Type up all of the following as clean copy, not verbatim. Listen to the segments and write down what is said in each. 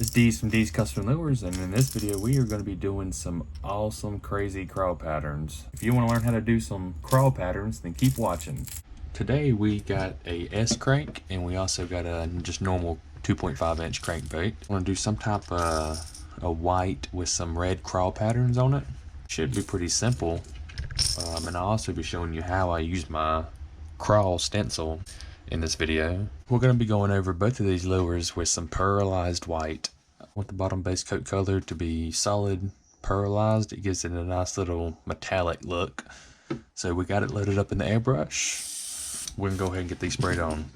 It's D's from D's Custom Lures, and in this video we are going to be doing some awesome crazy crawl patterns. If you want to learn how to do some crawl patterns, then keep watching. Today we got a S crank, and we also got a just normal 2.5 inch crankbait. I want to do some type of a white with some red crawl patterns on it. Should be pretty simple, and I'll also be showing you how I use my crawl stencil in this video. We're going to be going over both of these lures with some pearlized white. I want the bottom base coat color to be solid pearlized. It gives it a nice little metallic look. So we got it loaded up in the airbrush. We're going to go ahead and get these sprayed on.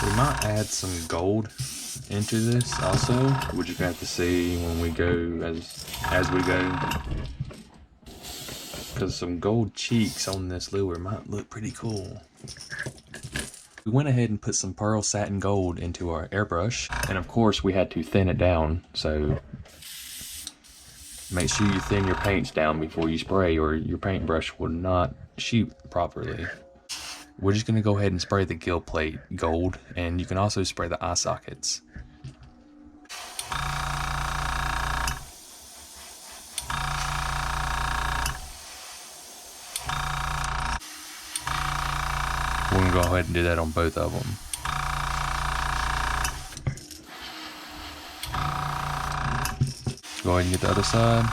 We might add some gold into this also. We're just gonna have to see when we go as we go, because some gold cheeks on this lure might look pretty cool. We went ahead and put some pearl satin gold into our airbrush, and of course we had to thin it down, so make sure you thin your paints down before you spray, or your paintbrush will not shoot properly. We're just going to go ahead and spray the gill plate gold, and you can also spray the eye sockets. We're going to go ahead and do that on both of them. Go ahead and get the other side.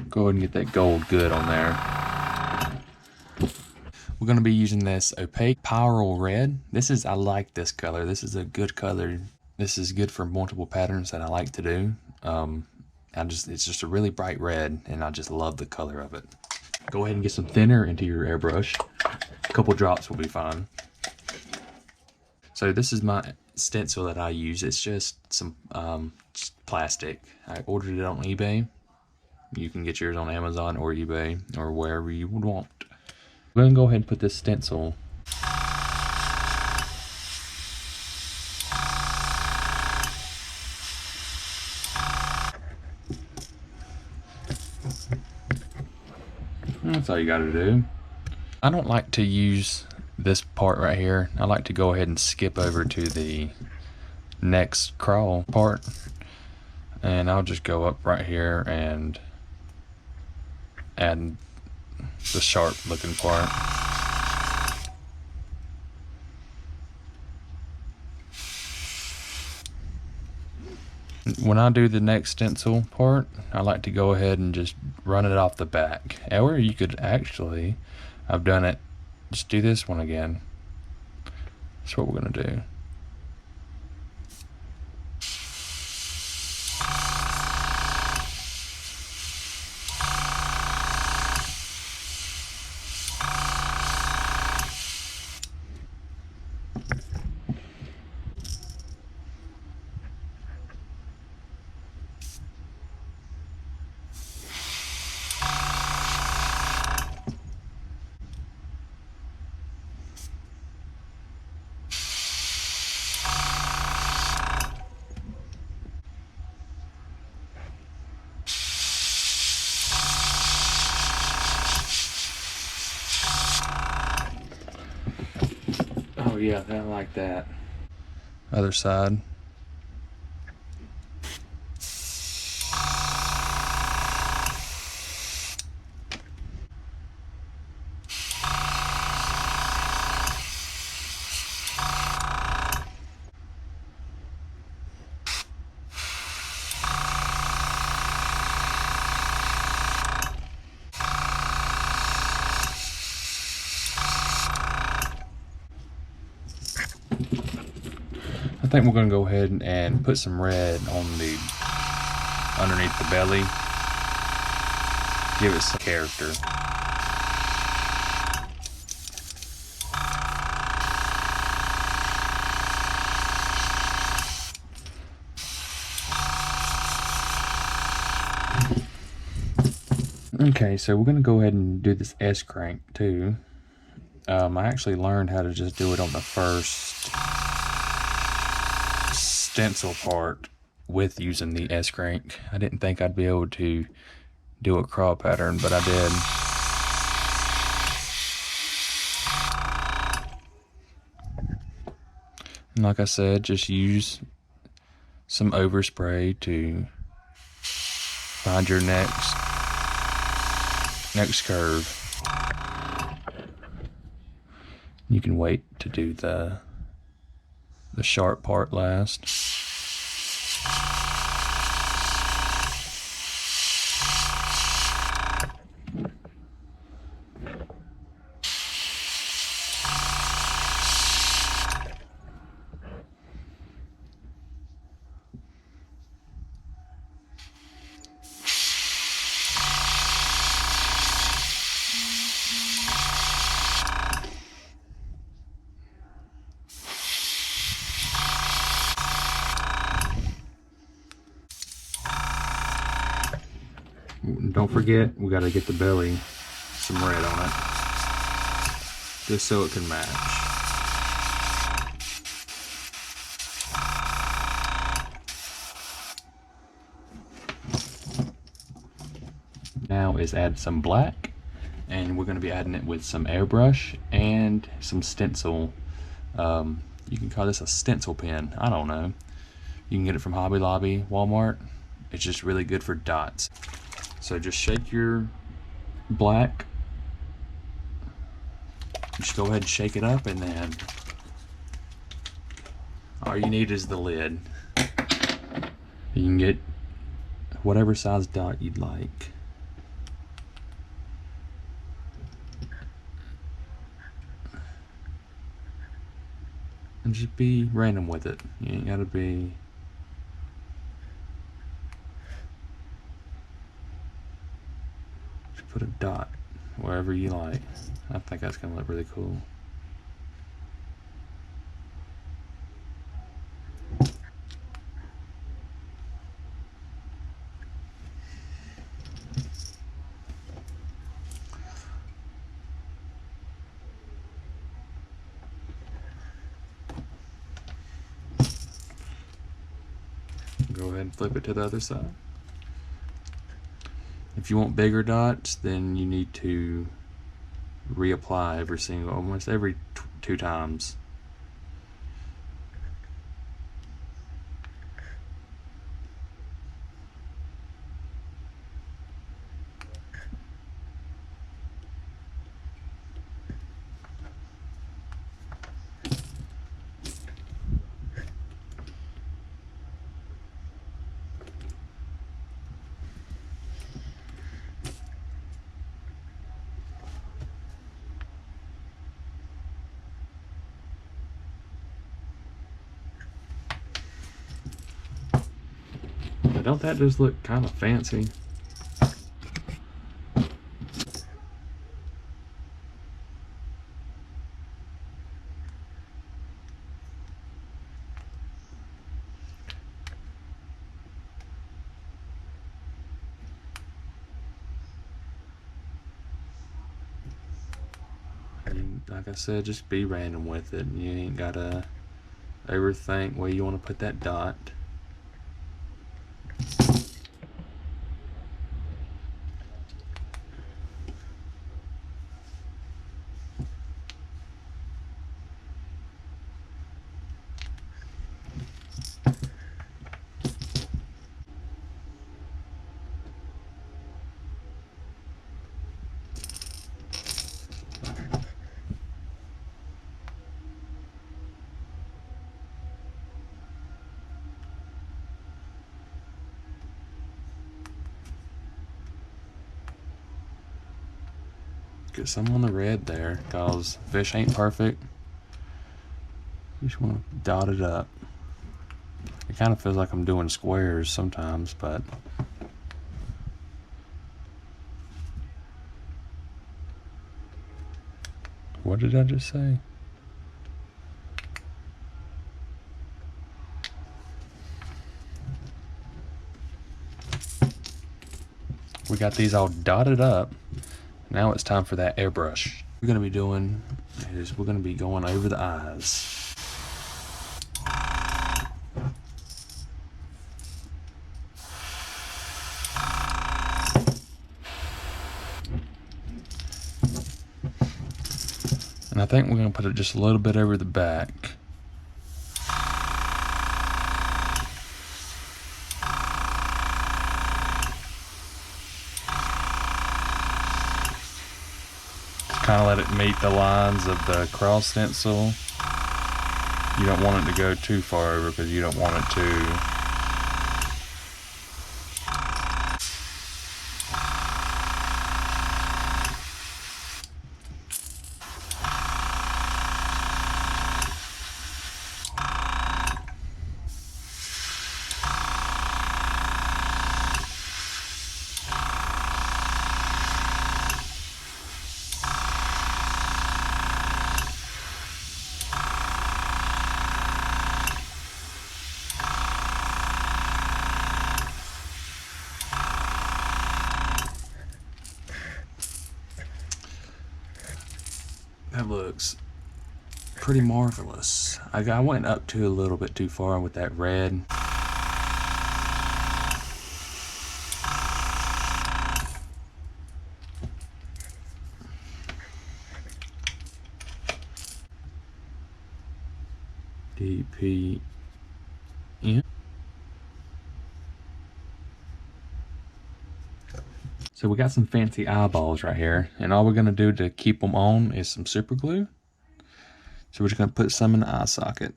Go ahead and get that gold good on there. We're going to be using this opaque Pyrrole Red. I like this color. This is a good color. This is good for multiple patterns that I like to do. It's just a really bright red, and I just love the color of it. Go ahead and get some thinner into your airbrush. A couple drops will be fine. So this is my stencil that I use. It's just some plastic. I ordered it on eBay. You can get yours on Amazon or eBay or wherever you would want. We're going to go ahead and put this stencil . That's all you got to do. I don't like to use this part right here. I like to go ahead and skip over to the next crawl part. And I'll just go up right here and add the sharp looking part. When I do the next stencil part, I like to go ahead and just run it off the back. Or you could actually, I've done it, just do this one again. That's what we're gonna do. Oh yeah, I like that. Other side. think we're going to go ahead and put some red on the underneath the belly. give it some character. Okay, so we're gonna go ahead and do this S crank too. I actually learned how to just do it on the first stencil part with using the S crank. I didn't think I'd be able to do a crawl pattern, but I did. And like I said, just use some overspray to find your next curve. You can wait to do the sharp part last. Don't forget, we gotta get the belly some red on it, just so it can match. Now is add some black, and we're gonna be adding it with some airbrush and some stencil. You can call this a stencil pen, I don't know. You can get it from Hobby Lobby, Walmart. It's just really good for dots. So just shake your black. Just go ahead and shake it up, and then all you need is the lid. You can get whatever size dot you'd like. And just be random with it. You ain't gotta be... Just put a dot wherever you like. I think that's gonna look really cool. Go ahead and flip it to the other side. If you want bigger dots, then you need to reapply almost every 2 times. Don't that just look kind of fancy? And like I said, just be random with it. You ain't gotta overthink where you want to put that dot. Get some on the red there, cause fish ain't perfect. You just want to dot it up. It kind of feels like I'm doing squares sometimes, but What did I just say? We got these all dotted up. Now it's time for that airbrush. We're gonna be doing is we're gonna be going over the eyes. And I think we're gonna put it just a little bit over the back. Kind of let it meet the lines of the Craws stencil. You don't want it to go too far over because you don't want it to That looks pretty marvelous. I went up to a little bit too far with that red. DP. So we got some fancy eyeballs right here, and all we're gonna do to keep them on is some super glue. So we're just gonna put some in the eye socket.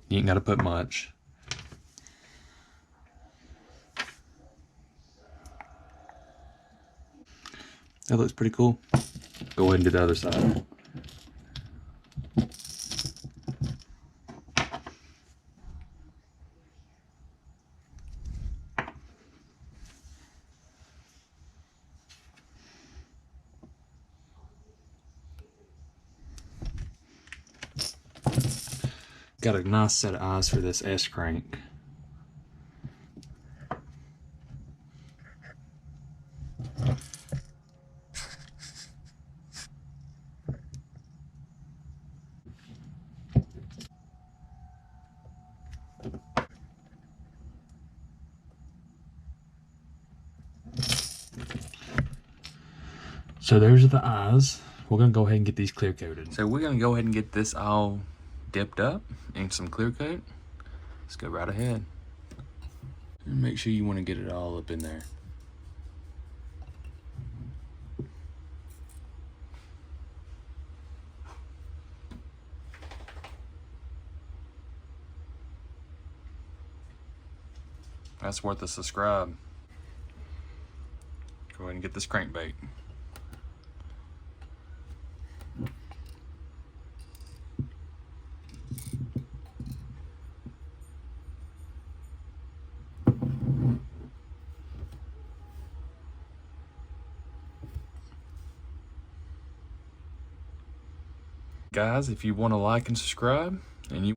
You ain't gotta put much. That looks pretty cool. Go ahead and do the other side. Got a nice set of eyes for this S crank. So those are the eyes. We're gonna go ahead and get these clear coated. So we're gonna go ahead and get this all dipped up in some clear coat. Let's go right ahead. And make sure you wanna get it all up in there. That's worth a subscribe. Go ahead and get this crankbait. Guys, if you want to like and subscribe, and you